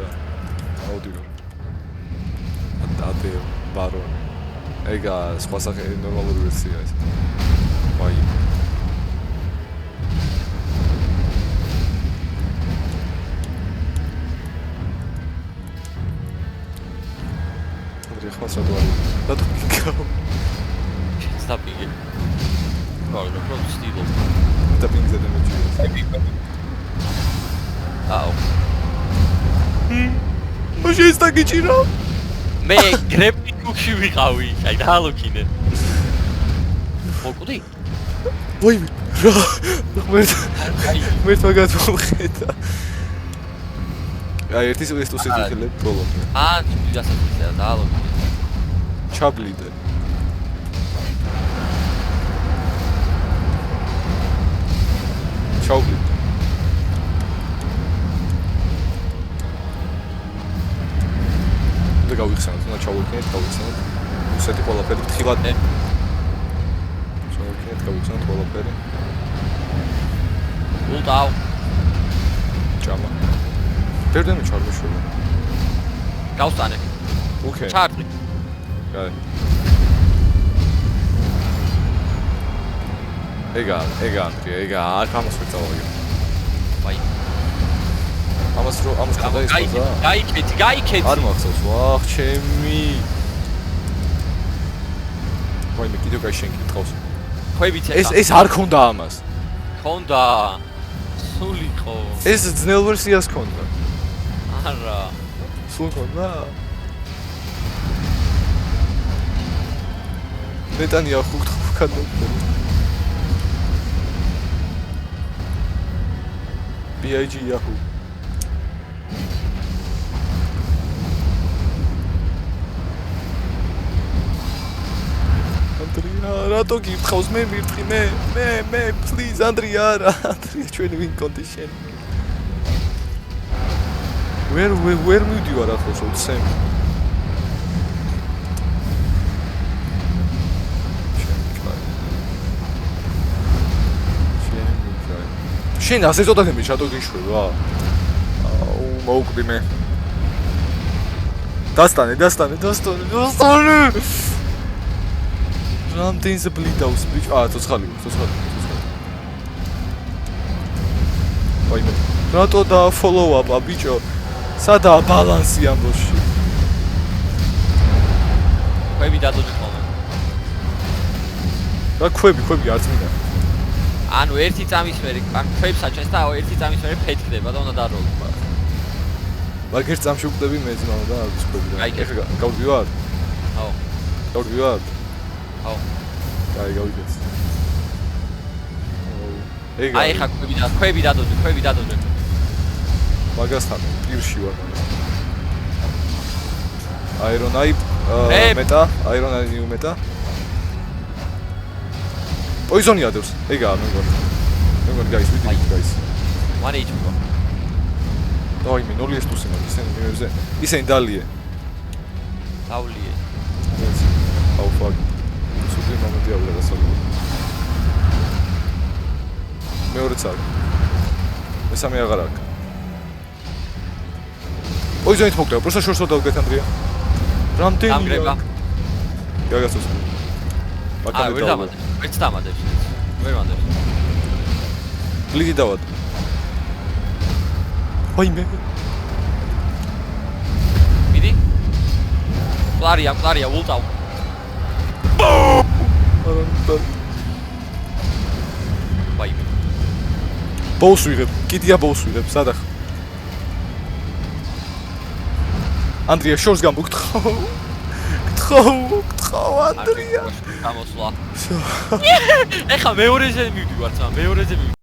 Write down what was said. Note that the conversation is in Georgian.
ხოცა. აუდიო. ატე ბარო. ეგა სხვა სახე ნორმალური ვერსია ეს. ვაი. ანდრია ხმას რა დავარი? რატო გიქაო? სტაპინგი. რა პრობლემ სტილო. სტაპინგზე დამეჭირე. აუ. მოშე ის დაგიჭირო? მე გრეპი კუქში ვიყავი, აი დაალოქინე. მოკვდი? ვაი რა მე მაგათ მომხედა. აი ერთი სტუსი თითლებ ბოლო. დასაწყისია დაალოქინე. ჩაბლიდე. ჩაბლიდე. და გავიხსენოთ, უნდა ჩავიქნეთ, გავიხსენოთ. ისეთი ყველაფერი თხილად ე. ჩავიქნეთ, გავიხსენოთ ყველაფერი. ულტაუ. ჩამა. ბერდემი ჩარგოშულა. გავსტანე. ოკეი. ჩარტი. კაი. ეგა ანდრია, ეგა აქ ამას ვეწავაგი. ვაი. ამას ხდა ის ხოზა? გაიქეთი. არ მახსოვს, ვახ, ჩემი. ვაი, მე კიდევ გაიშენ კითხავს. ხვევით ეხა. ეს არ ქონდა ამას. ქონდა. სულიყო. ეს ძნელ ვერსიას ქონდა. არა. სულ ქონდა? ნეტანია ხუქქადო. BIG Yahoo. ანდრია, რატო გითხავს მე მირთხი მე please ანდრია რა ანდრია ჩვენი win condition. Where მივდივარ ახლოს 23. შენ ასე წოდანები რატო გიშვება? აუ, მოუკვდი მე. დასტანე. რამდენზე ბლიდავს ბიჭო? ცოცხალი. ვაი მე. რატო და follow up-ა ბიჭო? სადაა ბალანსი ამბოში? ხვევი დადოდი ხოლმე. რა ხვევი არც მინდა. ანუ ერთი წამის მერე ხვებს აჩენს და ერთი წამის მერე ფეთქდება და უნდა დაროლო. მაგერ წამში უკვდები მე ძმაო და არ ვსკვები და. ეხლა გავდივარ? აუ. გავდივარ? აუ. კაი, გავიგეთ. ეგა. აი ხა ხვევი დადოდი. მაგასთან პირში ვარ. აირონაი მეტა. პოიზონი ადევს. ეგაა მე მგონი guys, ვიდი guys. One HP. დაი მე 0 სტუსი მაგ ისინი მივებზე. ისინი დალიე. დავლიე. აუ fuck. სუდი მომენტი ავლა დასალო. მეორე წარი. მესამე აღარ აქვს. პოიზონით მოკდება, პროსტა შორს დავგეთ ანდრია. რამდენი? დამგრება. გაგაცოს. აა ვერ დამადებს. ვერც დამადებს. ვერ მანდებს. ბლიდი დავად. ვაი მე. მიდი. კლარია, ულტაუ. არა. ვაი მე. ბოუს ვიღებ. კიდია ბოუს ვიღებ. სადახ. ანდრია შორს გამოგთხო. გთხო ანდრია. გამოსვლა. ეხა მეორეზე მივდივარ,